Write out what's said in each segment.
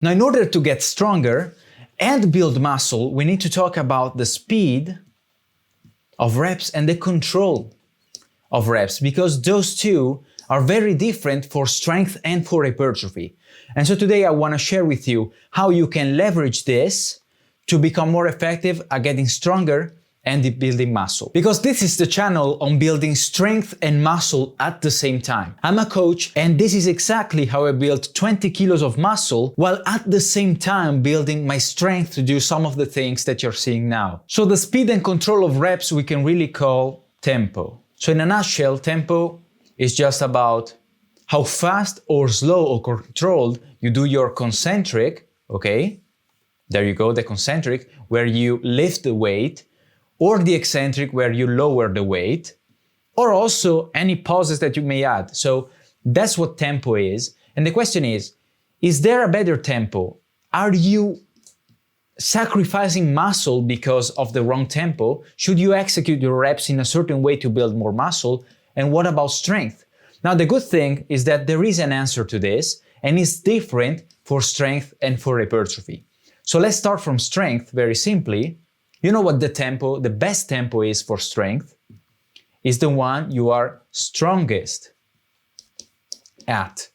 Now, in order to get stronger and build muscle, we need to talk about the speed of reps and the control of reps, because those two are very different for strength and for hypertrophy. And so today I want to share with you how you can leverage this to become more effective at getting stronger and building muscle. Because this is the channel on building strength and muscle at the same time. I'm a coach, and this is exactly how I built 20 kilos of muscle while at the same time building my strength to do some of the things that you're seeing now. So the speed and control of reps we can really call tempo. So in a nutshell, tempo is just about how fast or slow or controlled you do your concentric, okay? There you go, the concentric, where you lift the weight, or the eccentric, where you lower the weight, or also any pauses that you may add. So that's what tempo is. And the question is there a better tempo? Are you sacrificing muscle because of the wrong tempo? Should you execute your reps in a certain way to build more muscle? And what about strength? Now, the good thing is that there is an answer to this, and it's different for strength and for hypertrophy. So let's start from strength very simply. You know what the best tempo is for strength? Is the one you are strongest at.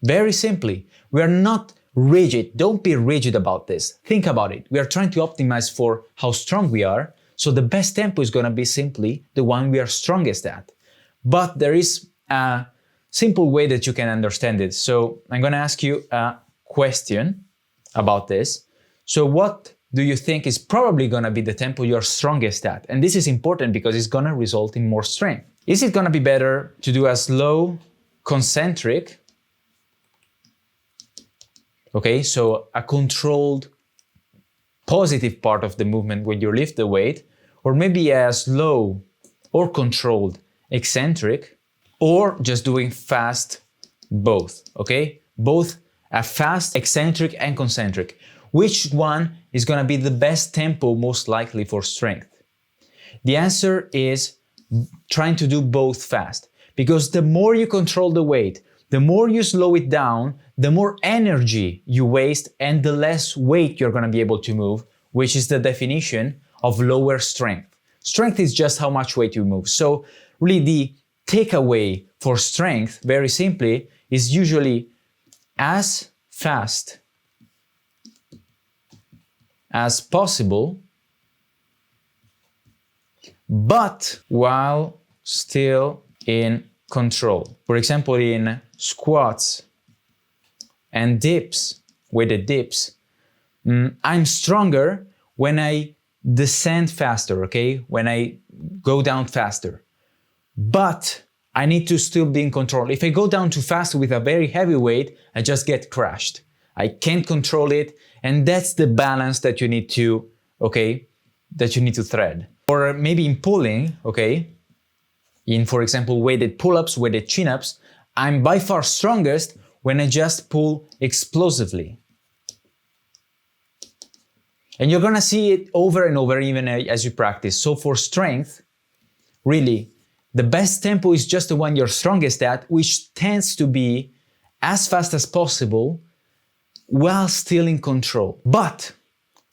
Very simply, we are not rigid. Don't be rigid about this. Think about it. We are trying to optimize for how strong we are. So the best tempo is going to be simply the one we are strongest at. But there is a simple way that you can understand it. So I'm going to ask you a question about this. So what do you think is probably going to be the tempo you're strongest at? And this is important because it's going to result in more strength. Is it going to be better to do a slow concentric? Okay, so a controlled positive part of the movement when you lift the weight, or maybe a slow or controlled eccentric, or just doing fast both, okay? Both a fast eccentric and concentric. Which one is going to be the best tempo most likely for strength? The answer is trying to do both fast, because the more you control the weight, the more you slow it down, the more energy you waste and the less weight you're going to be able to move, which is the definition of lower strength. Strength is just how much weight you move. So really the takeaway for strength, very simply, is usually as fast as possible, but while still in control. For example, in squats and dips, weighted dips, I'm stronger when I descend faster, okay? When I go down faster. But I need to still be in control. If I go down too fast with a very heavy weight, I just get crushed. I can't control it, and that's the balance that you need to, okay, that you need to thread. Or maybe in pulling, okay, in, for example, weighted pull-ups, weighted chin-ups, I'm by far strongest when I just pull explosively. And you're gonna see it over and over even as you practice. So for strength, really, the best tempo is just the one you're strongest at, which tends to be as fast as possible while still in control. But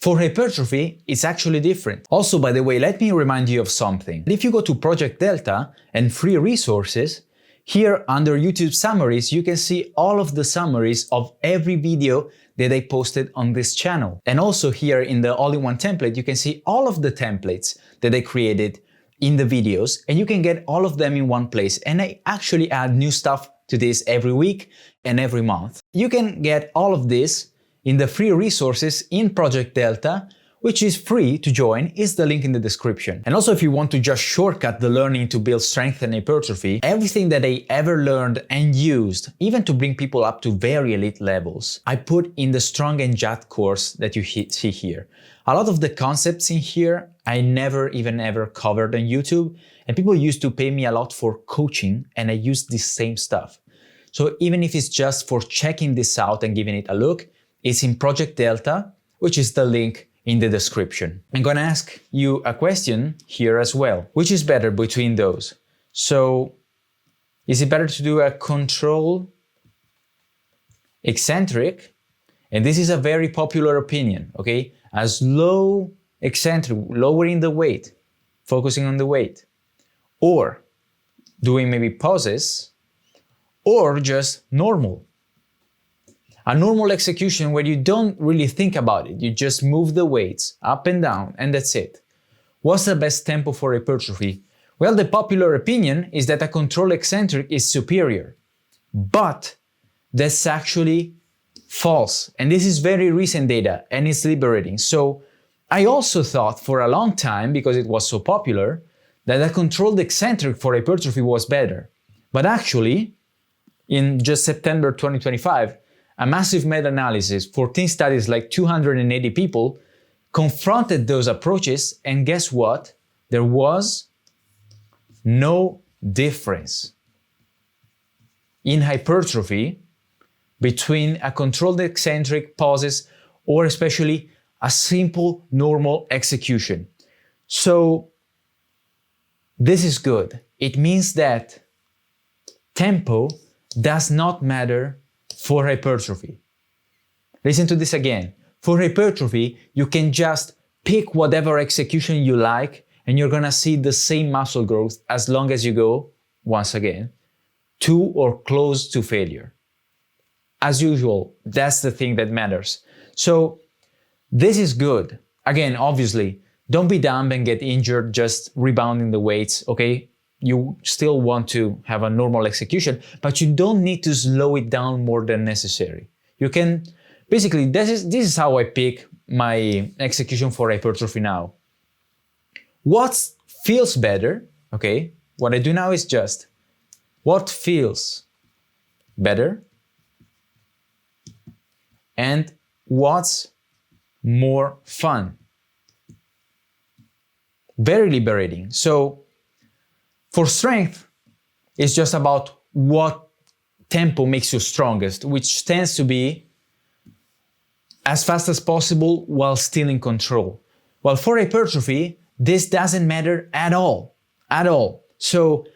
for hypertrophy, it's actually different. Also, by the way, let me remind you of something. If you go to Project Delta and free resources, here under YouTube summaries, you can see all of the summaries of every video that I posted on this channel. And also here in the all-in-one template, you can see all of the templates that I created in the videos, and you can get all of them in one place. And I actually add new stuff to this every week and every month. You can get all of this in the free resources in Project Delta, which is free to join, is the link in the description. And also if you want to just shortcut the learning to build strength and hypertrophy, everything that I ever learned and used, even to bring people up to very elite levels, I put in the Strong and Jacked course that you see here. A lot of the concepts in here, I never even ever covered on YouTube, and people used to pay me a lot for coaching, and I use this same stuff. So even if it's just for checking this out and giving it a look, it's in Project Delta, which is the link in the description. I'm gonna ask you a question here as well. Which is better between those? So, is it better to do a control eccentric and this is a very popular opinion, okay? As low eccentric, lowering the weight, focusing on the weight, or doing maybe pauses, or just normal. A normal execution where you don't really think about it, you just move the weights up and down, and that's it. What's the best tempo for hypertrophy? Well, the popular opinion is that a controlled eccentric is superior, but that's actually false. And this is very recent data, and it's liberating. So I also thought for a long time, because it was so popular, that a controlled eccentric for hypertrophy was better. But actually, in just September 2025, a massive meta-analysis, 14 studies, like 280 people, confronted those approaches, and guess what? There was no difference in hypertrophy between a controlled eccentric, pauses, or especially a simple normal execution. So this is good. It means that tempo does not matter for hypertrophy. Listen to this again. For hypertrophy, you can just pick whatever execution you like, and you're gonna see the same muscle growth as long as you go, once again, to or close to failure. As usual, that's the thing that matters. So this is good. Again, obviously, don't be dumb and get injured just rebounding the weights, okay? You still want to have a normal execution, but you don't need to slow it down more than necessary. You can, basically, this is how I pick my execution for hypertrophy now. What feels better, okay? What I do now is just what feels better and what's more fun. Very liberating. So for strength, it's just about what tempo makes you strongest, which tends to be as fast as possible while still in control. While for hypertrophy, this doesn't matter at all. So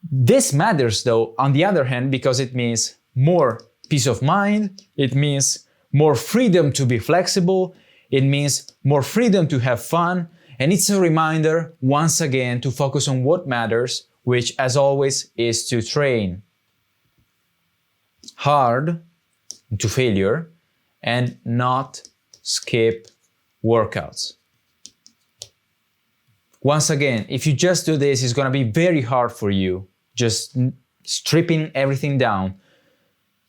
this matters though, on the other hand, because it means more peace of mind, it means more freedom to be flexible, it means more freedom to have fun, and it's a reminder, once again, to focus on what matters, which, as always, is to train hard to failure and not skip workouts. Once again, if you just do this, it's gonna be very hard for you, just stripping everything down,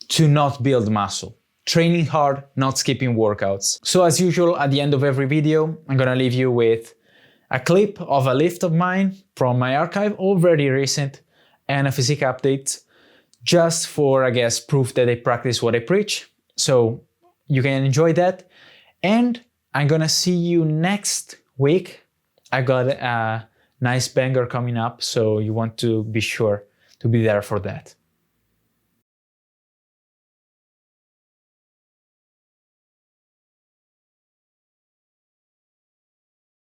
to not build muscle. Training hard, not skipping workouts. So as usual, at the end of every video, I'm gonna leave you with a clip of a lift of mine from my archive, already recent, and a physique update, just for, I guess, proof that I practice what I preach. So you can enjoy that. And I'm gonna see you next week. I got a nice banger coming up, so you want to be sure to be there for that.